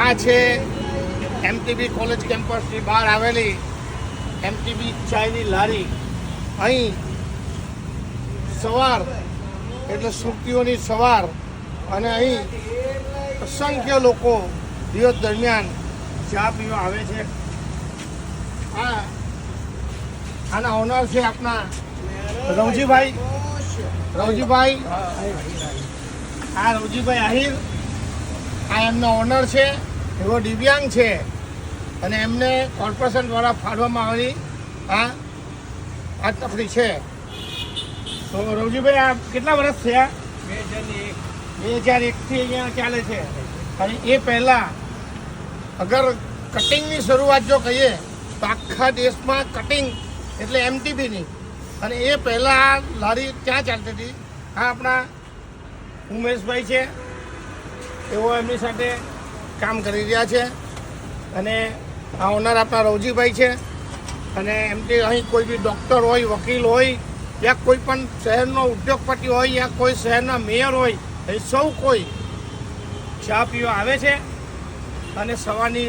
આ છે MTB college કેમ્પસની બહાર આવેલી એમટીબી ચાયની લારી. અહીં સવાર એટલે સુરતીઓની સવાર, અને અહીં અસંખ્ય લોકો દિવસ દરમિયાન ચા પીવા આવે છે. આના ઓનર છે આપણા રવજીભાઈ. રવજીભાઈ આહિર આ એમનો ઓનર છે. એવો દિવ્યાંગ છે અને એમને કોર્પોરેશન દ્વારા ફાળવવામાં આવેલી આ તકડી છે. તો રવજીભાઈ આ કેટલા વર્ષ થયા? 2001થી અહીંયા ચાલે છે. અને એ પહેલાં અગર કટિંગની શરૂઆત જો કહીએ તો આખા દેશમાં કટિંગ એટલે એમટીબીની, અને એ પહેલાં આ લારી ત્યાં ચાલતી હતી. આ આપણા ઉમેશભાઈ છે, એઓ એમની સાથે કામ કરી રહ્યા છે. અને આ ઓનર આપણા રવજીભાઈ છે. અને એમથી અહીં કોઈ બી ડૉક્ટર હોય, વકીલ હોય, યા કોઈ પણ શહેરનો ઉદ્યોગપતિ હોય, યા કોઈ શહેરના મેયર હોય, એ સૌ કોઈ ચા પીવા આવે છે. અને સવારની